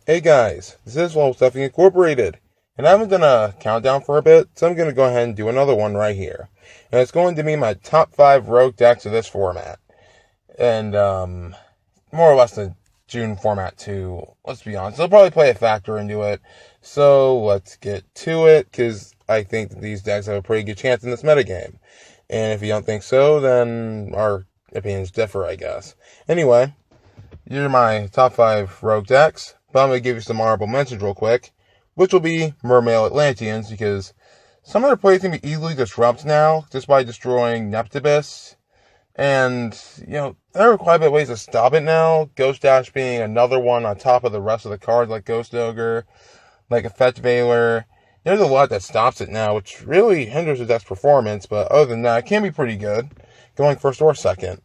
Hey guys, this is Low Stuffing Incorporated, and I haven't done a countdown for a bit, so I'm going to go ahead and do another one right here. And it's going to be my top 5 rogue decks of this format. And, more or less the June format too, let's be honest. They'll probably play a factor into it, so let's get to it, because I think that these decks have a pretty good chance in this metagame. And if you don't think so, then our opinions differ, I guess. Anyway, these are my top 5 rogue decks, but I'm going to give you some honorable mentions real quick, which will be Mermail Atlanteans, because some of their plays can be easily disrupted now, just by destroying Neptibus, and, there are quite a bit of ways to stop it now, Ghost Dash being another one on top of the rest of the cards, like Ghost Ogre, like Effect Veiler. There's a lot that stops it now, which really hinders the deck's performance, but other than that, it can be pretty good, going first or second.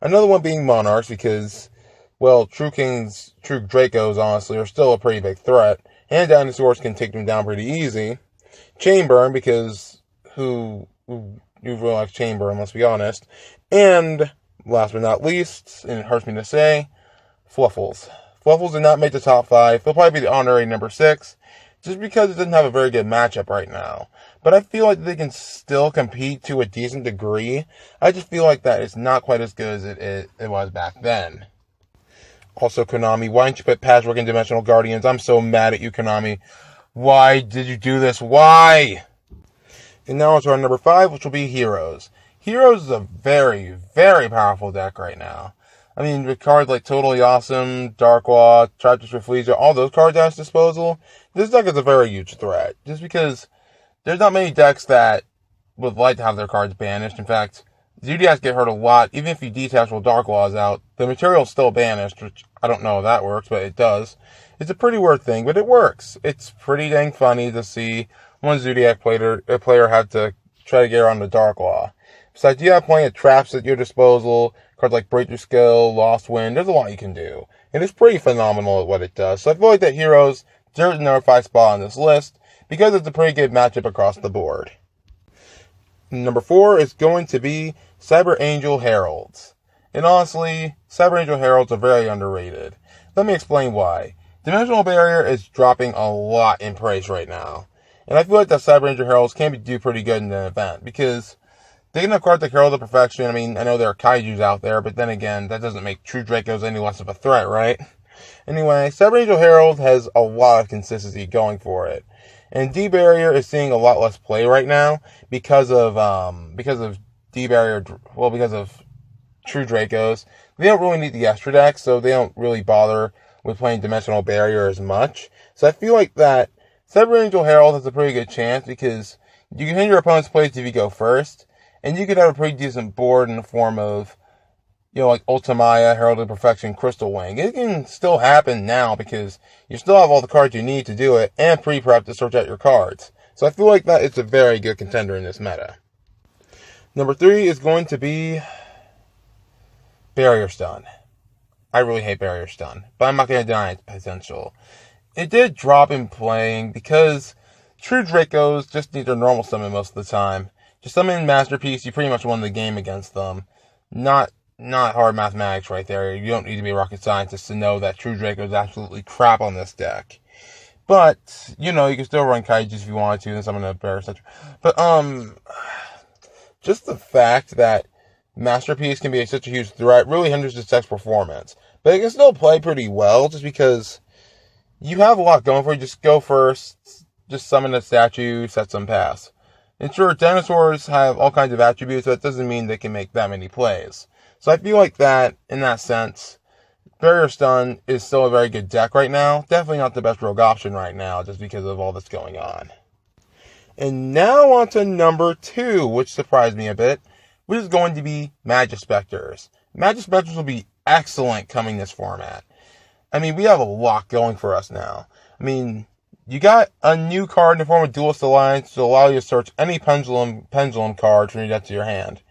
Another one being Monarchs, because True Kings, True Dracos, honestly, are still a pretty big threat, and Dinosaurs can take them down pretty easy. Chainburn, because who really likes Chainburn, let's be honest. And, last but not least, and it hurts me to say, Fluffles. Fluffles did not make the top 5. They'll probably be the honorary number 6, just because it doesn't have a very good matchup right now. But I feel like they can still compete to a decent degree. I just feel like that it's not quite as good as it was back then. Also, Konami, why didn't you put Patchwork and Dimensional Guardians? I'm so mad at you, Konami. Why did you do this? Why? And now on to our number 5, which will be Heroes. Heroes is a very, very powerful deck right now. I mean, with cards like Totally Awesome, Darklaw, Traptress Rafflesia, all those cards at its disposal, this deck is a very huge threat. Just because there's not many decks that would like to have their cards banished. In fact, Zodiacs get hurt a lot. Even if you detach while Darklaw is out, the material's still banished, which I don't know if that works, but it does. It's a pretty weird thing, but it works. It's pretty dang funny to see one Zodiac player have to try to get around the Darklaw. Besides, you have plenty of traps at your disposal, cards like Breakthrough Skill, Lost Wind, there's a lot you can do. And it's pretty phenomenal at what it does. So I feel like that Heroes deserves another 5 spot on this list, because it's a pretty good matchup across the board. Number 4 is going to be Cyber Angel Heralds. And honestly, Cyber Angel Heralds are very underrated. Let me explain why. Dimensional Barrier is dropping a lot in price right now. And I feel like that Cyber Angel Heralds can do pretty good in the event, because they can have cards like Herald of Perfection. I mean, I know there are Kaijus out there, but then again, that doesn't make True Dracos any less of a threat, right? Anyway, Cyber Angel Herald has a lot of consistency going for it. And D-Barrier is seeing a lot less play right now because of D-Barrier, because of True Dracos. They don't really need the extra deck, so they don't really bother with playing Dimensional Barrier as much. So I feel like that Cyber Angel Herald has a pretty good chance, because you can hinder your opponent's plays if you go first, and you could have a pretty decent board in the form of, like Ultimaya, Herald of Perfection, Crystal Wing. It can still happen now, because you still have all the cards you need to do it, and pre-prep to search out your cards. So I feel like that it's a very good contender in this meta. Number 3 is going to be Barrier Stun. I really hate Barrier Stun, but I'm not going to deny its potential. It did drop in playing because True Dracos just need their normal summon most of the time. Just summon Masterpiece, you pretty much won the game against them. Not hard mathematics right there. You don't need to be a rocket scientist to know that True Draco is absolutely crap on this deck. But, you can still run Kaijus if you wanted to, and summon a bear, etc. But, just the fact that Masterpiece can be such a huge threat really hinders this deck's performance. But it can still play pretty well, just because you have a lot going for you. Just go first, just summon a statue, set some pass. And sure, dinosaurs have all kinds of attributes, but that doesn't mean they can make that many plays. So I feel like that, in that sense, Barrier Stun is still a very good deck right now. Definitely not the best rogue option right now, just because of all that's going on. And now on to number 2, which surprised me a bit, which is going to be Magispectors. Magispectors will be excellent coming this format. I mean, we have a lot going for us now. I mean, you got a new card in the form of Duelist Alliance to allow you to search any pendulum card from your deck to your hand.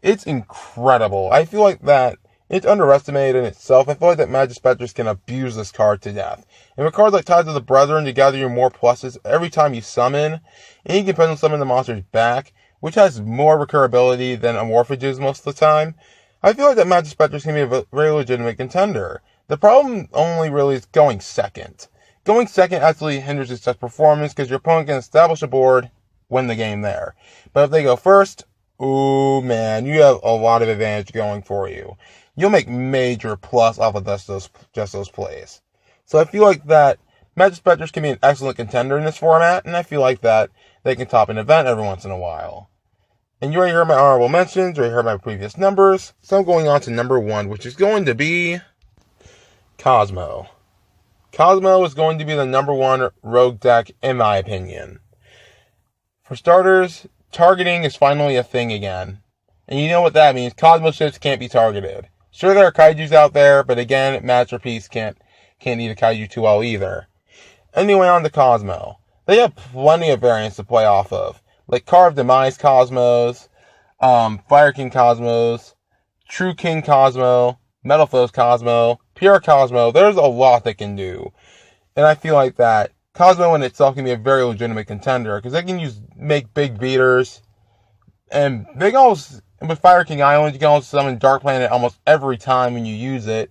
It's incredible. I feel like that it's underestimated in itself. I feel like that Magispectors can abuse this card to death. And with cards like Ties of the Brethren to gather your more pluses every time you summon, and you can pendulum summon the monsters back, which has more recurability than Amorphages most of the time, I feel like that Magispectors can be a very legitimate contender. The problem only really is going second. Going second actually hinders its performance because your opponent can establish a board, win the game there. But if they go first, ooh man, you have a lot of advantage going for you. You'll make major plus off of just those plays. So I feel like that Magic Specters can be an excellent contender in this format, and I feel like that they can top an event every once in a while. And you already heard my honorable mentions, or you heard my previous numbers, so I'm going on to number 1, which is going to be Cosmo. Cosmo is going to be the number 1 rogue deck, in my opinion. For starters, targeting is finally a thing again. And you know what that means. Cosmo ships can't be targeted. Sure, there are kaijus out there, but again, Masterpiece can't eat a kaiju too well either. Anyway, on to Cosmo. They have plenty of variants to play off of, like Carved Demise Cosmos, Fire King Cosmos, True King Cosmo, Metal Foes Cosmo, Pure Cosmo. There's a lot they can do. And I feel like that Cosmo in itself can be a very legitimate contender, because they can make big beaters, and they can also, with Fire King Island, you can also summon Dark Planet almost every time when you use it,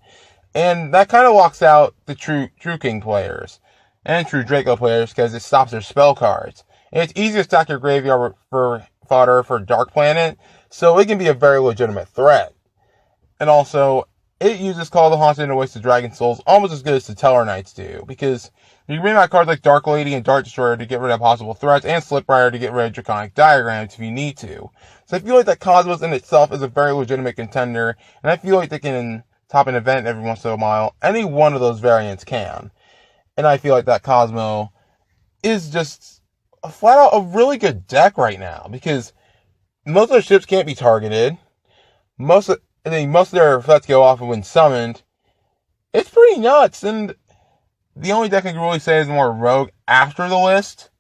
and that kind of locks out the True King players, and True Draco players, because it stops their spell cards. And it's easy to stack your graveyard for fodder for Dark Planet, so it can be a very legitimate threat. And also, it uses Call of the Haunted and Waste of Dragon Souls almost as good as the Teller Knights do, because you can bring out cards like Dark Lady and Dark Destroyer to get rid of possible threats, and Slipbriar to get rid of Draconic Diagrams if you need to. So I feel like that Cosmos in itself is a very legitimate contender, and I feel like they can top an event every once in a while. Any one of those variants can. And I feel like that Cosmo is just flat out a really good deck right now, because most of their ships can't be targeted. Most of their effects go off when summoned. It's pretty nuts, and the only deck I can really say is more rogue after the list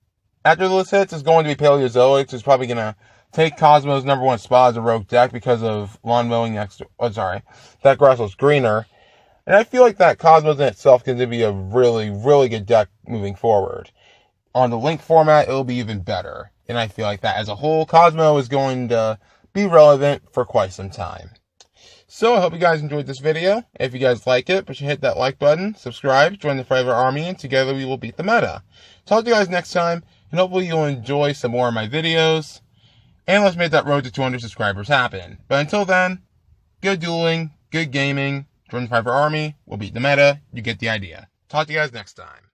hits is going to be Paleozoic, which is probably going to take Cosmo's number 1 spot as a rogue deck because of lawn mowing that grass was greener. And I feel like that Cosmos in itself can be a really, really good deck moving forward. On the Link format, it'll be even better. And I feel like that as a whole, Cosmo is going to be relevant for quite some time. So I hope you guys enjoyed this video. If you guys like it, be sure to hit that like button, subscribe, join the Forever Army, and together we will beat the meta. Talk to you guys next time, and hopefully you'll enjoy some more of my videos. And let's make that road to 200 subscribers happen. But until then, good dueling, good gaming, join the Forever Army, we'll beat the meta, you get the idea. Talk to you guys next time.